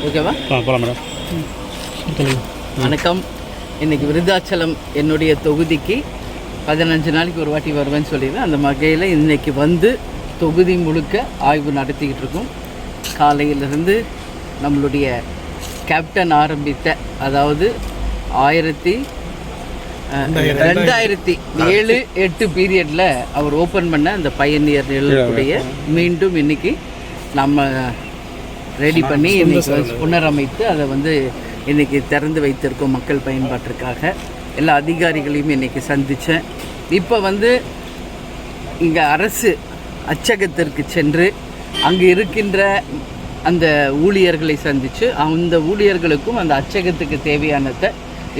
ஓகேவா? போகலாம் மேடம். வணக்கம். இன்றைக்கி விருதாச்சலம் என்னுடைய தொகுதிக்கு 15 நாளைக்கு ஒரு வாட்டி வருவேன்னு சொல்லிடுவேன். அந்த வகையில் இன்றைக்கி வந்து தொகுதி முழுக்க ஆய்வு நடத்திக்கிட்டு இருக்கோம். காலையிலிருந்து நம்மளுடைய கேப்டன் ஆரம்பித்த, அதாவது 2007-8 பீரியடில் அவர் ஓப்பன் பண்ண அந்த பயணியர்களுடைய மீண்டும் இன்றைக்கி நம்ம ரெடி பண்ணி இன்றைக்கி புனரமைத்து அதை வந்து இன்றைக்கி திறந்து வைத்திருக்கோம் மக்கள் பயன்பாட்டிற்காக. எல்லா அதிகாரிகளையும் இன்றைக்கி சந்தித்தேன். இப்போ வந்து இங்கே அரசு அச்சகத்திற்கு சென்று அங்கே இருக்கின்ற அந்த ஊழியர்களை சந்தித்து அந்த ஊழியர்களுக்கும் அந்த அச்சகத்துக்கு தேவையானதை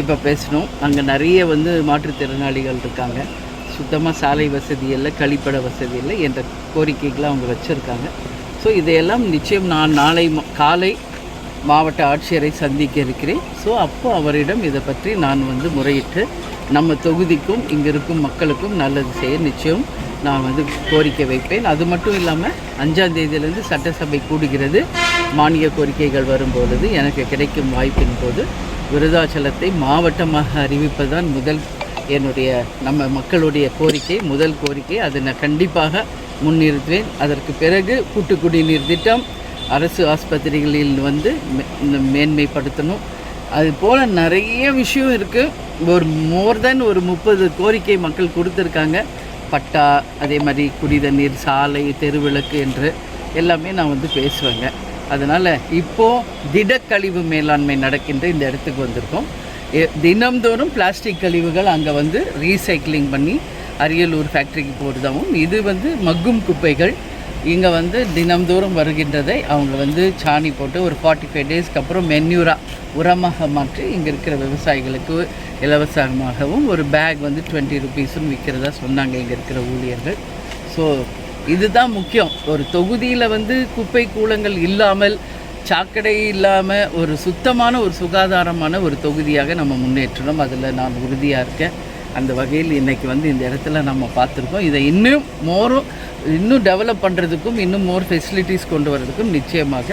இப்போ பேசணும். அங்கே நிறைய வந்து மாற்றுத்திறனாளிகள் இருக்காங்க. சுத்தமாக சாலை வசதி இல்லை, கழிப்பட வசதி இல்லை என்ற கோரிக்கைகளை அவங்க வச்சுருக்காங்க. ஸோ இதையெல்லாம் நிச்சயம் நான் நாளை காலை மாவட்ட ஆட்சியரை சந்திக்க இருக்கிறேன். ஸோ அப்போ அவரிடம் இதை பற்றி நான் வந்து முறையிட்டு நம்ம தொகுதிக்கும் இங்கே இருக்கும் மக்களுக்கும் நல்லது செய்ய நிச்சயம் நான் வந்து கோரிக்கை வைப்பேன். அது மட்டும் இல்லாமல் 5ஆம் தேதியிலேருந்து சட்டசபை கூடுகிறது. மானிய கோரிக்கைகள் வரும்பொழுது எனக்கு கிடைக்கும் வாய்ப்பின் போது விருதாச்சலத்தை மாவட்டமாக அறிவிப்பதுதான் என்னுடைய நம்ம மக்களுடைய கோரிக்கை, முதல் கோரிக்கை. அதை நான் கண்டிப்பாக முன்னிறுத்துவேன். அதற்கு பிறகு கூட்டு குடிநீர் திட்டம், அரசு ஆஸ்பத்திரிகளில் வந்து மேன்மைப்படுத்தணும். அதுபோல் நிறைய விஷயம் இருக்குது. ஒரு மோர் தென் ஒரு 30 கோரிக்கை மக்கள் கொடுத்துருக்காங்க. பட்டா, அதே மாதிரி குடிதண்ணீர், சாலை, தெருவிளக்கு என்று எல்லாமே நான் வந்து பேசுவேங்க. அதனால் இப்போது திடக்கழிவு மேலாண்மை நடக்கின்ற இந்த இடத்துக்கு வந்திருக்கோம். தினம்தோறும் பிளாஸ்டிக் கழிவுகள் அங்கே வந்து ரீசைக்ளிங் பண்ணி அரியலூர் ஃபேக்ட்ரிக்கு போகிறதாகவும், இது வந்து மக்கும் குப்பைகள் இங்கே வந்து தினம்தோறும் வருகின்றதை அவங்க வந்து சாணி போட்டு ஒரு 45 டேஸ்க்கு அப்புறம் உரமாக மாற்றி இங்கே இருக்கிற விவசாயிகளுக்கு இலவசமாகவும் ஒரு பேக் வந்து 20 ருபீஸுன்னு விற்கிறதா சொன்னாங்க இங்கே இருக்கிற ஊழியர்கள். ஸோ இதுதான் முக்கியம். ஒரு தொகுதியில் வந்து குப்பை கூலங்கள் இல்லாமல், சாக்கடை இல்லாமல் ஒரு சுத்தமான ஒரு சுகாதாரமான ஒரு தொகுதியாக நம்ம முன்னேற்றணும். அதில் நான் உறுதியாக இருக்கேன். அந்த வகையில் இன்றைக்கி வந்து இந்த இடத்துல நம்ம பார்த்துருக்கோம். இதை இன்னும் டெவலப் பண்ணுறதுக்கும், இன்னும் மோர் ஃபெசிலிட்டிஸ் கொண்டு வரதுக்கும் நிச்சயமாக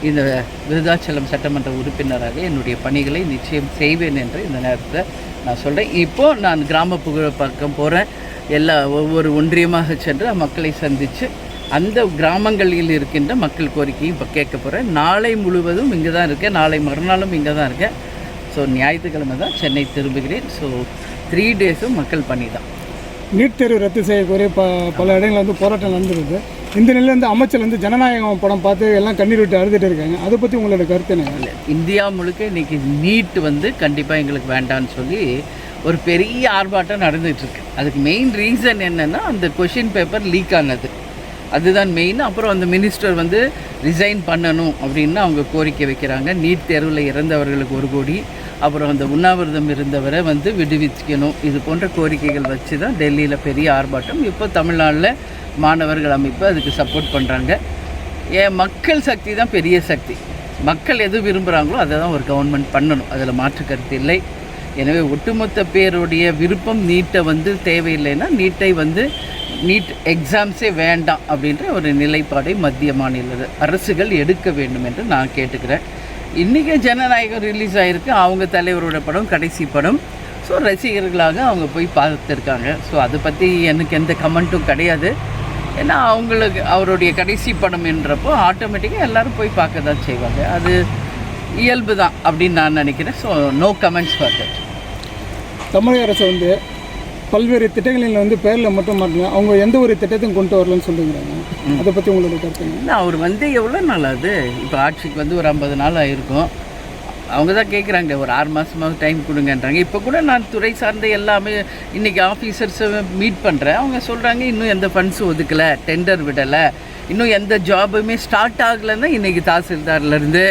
இந்த விருதாச்சலம் சட்டமன்ற உறுப்பினராக என்னுடைய பணிகளை நிச்சயம் செய்வேன் என்று இந்த நேரத்தில் நான் சொல்கிறேன். இப்போது நான் கிராமப்புற பக்கம் போகிறேன். ஒவ்வொரு ஒன்றியமாக சென்று மக்களை சந்தித்து அந்த கிராமங்களில் இருக்கின்ற மக்கள் கோரிக்கையும் இப்போ கேட்க போகிறேன். நாளை முழுவதும் இங்கே தான் இருக்கேன். நாளை மறுநாளும் இங்கே தான் இருக்கேன். ஸோ ஞாயிற்றுக்கிழமை தான் சென்னை திரும்புகிறேன். ஸோ 3 டேஸும் மக்கள் பணி தான். நீட் தேர்வு ரத்து செய்யக்கூடிய பல இடங்களில் வந்து போராட்டம் நடந்துருக்கு. இந்த நிலையில் வந்து அமைச்சர் வந்து ஜனநாயகம் படம் பார்த்து எல்லாம் கண்ணீர் விட்டு அழுதுட்டு இருக்காங்க. அதை பற்றி உங்களோட கருத்து என்ன? இல்லை, இந்தியா முழுக்க இன்றைக்கி நீட் வந்து கண்டிப்பாக எங்களுக்கு வேண்டான்னு சொல்லி ஒரு பெரிய ஆர்ப்பாட்டம் நடந்துகிட்ருக்கு. அதுக்கு மெயின் ரீசன் என்னென்னா அந்த கொஷின் பேப்பர் லீக் ஆனது, அதுதான் மெயின். அப்புறம் அந்த மினிஸ்டர் வந்து ரிசைன் பண்ணணும் அப்படின்னு அவங்க கோரிக்கை வைக்கிறாங்க. நீட் தேர்வில் இறந்தவர்களுக்கு 1 கோடி, அப்புறம் அந்த உண்ணாவிரதம் இருந்தவரை வந்து விடுவிக்கணும். இது போன்ற கோரிக்கைகள் வச்சு தான் டெல்லியில் பெரிய ஆர்ப்பாட்டம். இப்போ தமிழ்நாட்டில் மாணவர்கள் அமைப்பு அதுக்கு சப்போர்ட் பண்ணுறாங்க. மக்கள் சக்தி தான் பெரிய சக்தி. மக்கள் எது விரும்புகிறாங்களோ அதை தான் ஒரு கவர்மெண்ட் பண்ணணும், அதில் மாற்று கருத்து இல்லை. எனவே ஒட்டுமொத்த பேருடைய விருப்பம் நீட்டை வந்து தேவையில்லைன்னா நீட் எக்ஸாம்ஸே வேண்டாம் அப்படின்ற ஒரு நிலைப்பாடை மத்திய மாநில அரசுகள் எடுக்க வேண்டும் என்று நான் கேட்டுக்கிறேன். இன்றைக்கி ஜனநாயகம் ரிலீஸ் ஆகிருக்கு. அவங்க தலைவரோட படம், கடைசி படம். ஸோ ரசிகர்களாக அவங்க போய் பார்த்துருக்காங்க. ஸோ அதை பற்றி எனக்கு எந்த கமெண்ட்டும் கிடையாது. ஏன்னா அவருடைய கடைசி படம் என்றப்போ ஆட்டோமேட்டிக்காக எல்லோரும் போய் பார்க்க தான் செய்வாங்க. அது இயல்பு தான் அப்படின்னு நான் நினைக்கிறேன். So no comments for that. தமிழக அரசு வந்து பல்வேறு திட்டங்களில் வந்து பேரில் மட்டும் மாட்டல, அவங்க எந்த ஒரு திட்டத்தையும் கொண்டு வரலன்னு சொல்லுங்கிறாங்க. அதை பற்றி உங்களோட கருத்து? அவர் வந்து எவ்வளோ நாள் ஆகுது? இப்போ ஆட்சிக்கு வந்து ஒரு 50 நாள் ஆகிருக்கும். அவங்க தான் கேட்குறாங்க ஒரு 6 மாதமாவது டைம் கொடுங்கன்றாங்க. இப்போ கூட நான் துறை சார்ந்த எல்லாமே இன்றைக்கி ஆஃபீஸர்ஸை மீட் பண்ணுறேன். அவங்க சொல்கிறாங்க இன்னும் எந்த ஃபண்ட்ஸும் ஒதுக்கலை, டெண்டர் விடலை, இன்னும் எந்த ஜாபுமே ஸ்டார்ட் ஆகலைன்னா இன்றைக்கி தாசில்தார்லேருந்து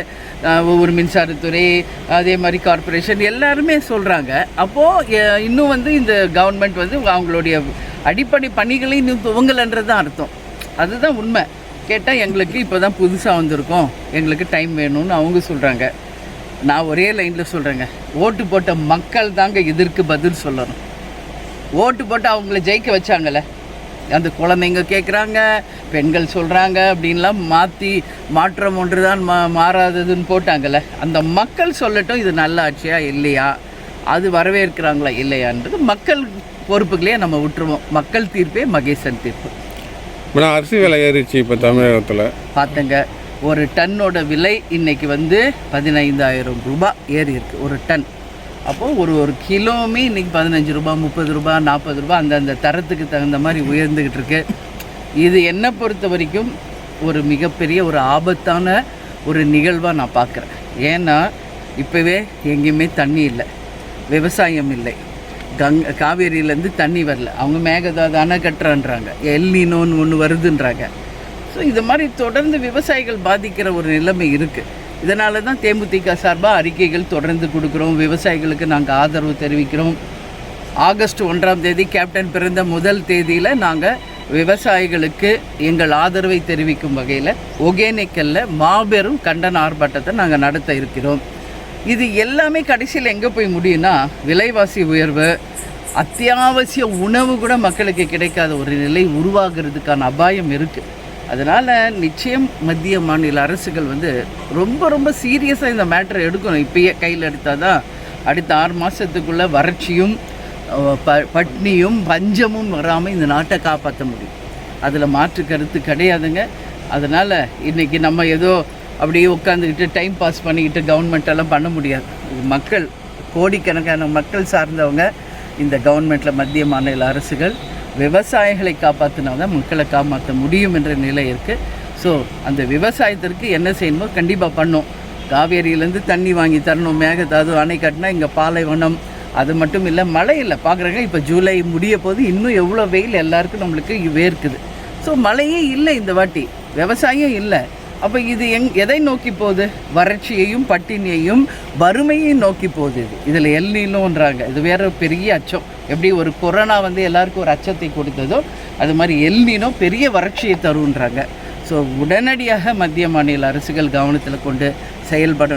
ஒவ்வொரு மின்சாரத்துறை, அதே மாதிரி கார்ப்பரேஷன் எல்லாருமே சொல்கிறாங்க. அப்போது இன்னும் வந்து இந்த கவர்மெண்ட் வந்து அவங்களுடைய அடிப்படை பணிகளை இன்னும் துவங்கலைன்றது தான் அர்த்தம். அதுதான் உண்மை. கேட்டால் எங்களுக்கு இப்போ தான் புதுசாக வந்திருக்கோம், எங்களுக்கு டைம் வேணும்னு அவங்க சொல்கிறாங்க. நான் ஒரே லைனில் சொல்கிறேங்க, ஓட்டு போட்ட மக்கள் தாங்க இதற்கு பதில் சொல்லணும். ஓட்டு போட்டு அவங்கள ஜெயிக்க வச்சாங்கல்ல, அந்த குழந்தைங்க கேட்குறாங்க, பெண்கள் சொல்கிறாங்க அப்படின்லாம் மாற்றம் ஒன்று தான் மாறாததுன்னு போட்டாங்கல்ல. அந்த மக்கள் சொல்லட்டும் இது நல்ல ஆட்சியா இல்லையா, அது வரவேற்கிறாங்களா இல்லையான்றது மக்கள் பொறுப்புகளே நம்ம விட்டுருவோம். மக்கள் தீர்ப்பே மகேசன் தீர்ப்பு. அரிசி விலை ஏறிச்சு இப்போ தமிழகத்தில் பார்த்துங்க. ஒரு டன்னோட விலை இன்றைக்கி வந்து 15,000 ரூபாய் ஏறி இருக்குது ஒரு டன். அப்போது ஒரு கிலோவுமே இன்றைக்கி 15 ரூபா, 30 ரூபா, 40 ரூபா அந்தந்த தரத்துக்கு தகுந்த மாதிரி உயர்ந்துக்கிட்டு இருக்கு. இது என்னை பொறுத்த வரைக்கும் ஒரு மிகப்பெரிய ஒரு ஆபத்தான ஒரு நிகழ்வாக நான் பார்க்குறேன். ஏன்னா இப்போவே எங்கேயுமே தண்ணி இல்லை, விவசாயம் இல்லை, காவேரியிலேருந்து தண்ணி வரல, அவங்க மேகதாது அணை கட்டுறான்றாங்க, எல்னினோன்னு ஒன்று வருதுன்றாங்க. ஸோ இது மாதிரி தொடர்ந்து விவசாயிகள் பாதிக்கிற ஒரு நிலைமை இருக்குது. இதனால தான் தேமுதிக சார்பாக அறிக்கைகள் தொடர்ந்து கொடுக்குறோம், விவசாயிகளுக்கு நாங்கள் ஆதரவு தெரிவிக்கிறோம். ஆகஸ்ட் 1ஆம் தேதி கேப்டன் பிறந்த முதல் தேதியில் நாங்கள் விவசாயிகளுக்கு எங்கள் ஆதரவை தெரிவிக்கும் வகையில் ஒகேனக்கல்ல மாபெரும் கண்டன ஆர்ப்பாட்டத்தை நாங்கள் நடத்த இருக்கிறோம். இது எல்லாமே கடைசியில் எங்கே போய் முடியும்னா, விலைவாசி உயர்வு, அத்தியாவசிய உணவு கூட மக்களுக்கு கிடைக்காத ஒரு நிலை உருவாகிறதுக்கான அபாயம் இருக்குது. அதனால் நிச்சயம் மத்திய மாநில அரசுகள் வந்து ரொம்ப ரொம்ப சீரியஸாக இந்த மேட்டரை எடுக்கணும். இப்பயே கையில் எடுத்தால் தான் அடுத்த 6 மாதத்துக்குள்ளே வறட்சியும் பட்னியும் பஞ்சமும் வராமல் இந்த நாட்டை காப்பாற்ற முடியும். அதில் மாற்று கருத்து கிடையாதுங்க. அதனால் இன்றைக்கி நம்ம ஏதோ அப்படியே உட்காந்துக்கிட்டு டைம் பாஸ் பண்ணிக்கிட்டு கவர்மெண்ட்டெல்லாம் பண்ண முடியாது. மக்கள், கோடிக்கணக்கான மக்கள் சார்ந்தவங்க இந்த கவர்மெண்ட்டில் மத்திய மாநில அரசுகள் விவசாயிகளை காப்பாற்றினா தான் மக்களை காப்பாற்ற முடியும் என்ற நிலை இருக்குது. ஸோ அந்த விவசாயத்திற்கு என்ன செய்யணுமோ கண்டிப்பாக பண்ணோம். காவேரியிலேருந்து தண்ணி வாங்கி தரணும், மேகதாது அணை கட்டினா இங்கே பாலைவனம், அது மட்டும் இல்லை மழை இல்லை. பார்க்குறாங்க இப்போ ஜூலை முடிய போது இன்னும் எவ்வளோ வெயில் எல்லாருக்கும் நம்மளுக்கு வேர்க்குது. ஸோ மழையே இல்லை இந்த வாட்டி, விவசாயம் இல்லை. அப்போ இது எதை நோக்கி போகுது? வறட்சியையும் பட்டினியையும் வறுமையையும் நோக்கி போகுது. இதில் எல்னினோன்றாங்க, இது வேற பெரிய அச்சம். எப்படி ஒரு கொரோனா வந்து எல்லாருக்கும் ஒரு அச்சத்தை கொடுத்ததோ அது மாதிரி எல்னினோ பெரிய வறட்சியை தருன்றாங்க. ஸோ உடனடியாக மத்திய மாநில அரசுகள் கவனத்தில் கொண்டு செயல்படணும்.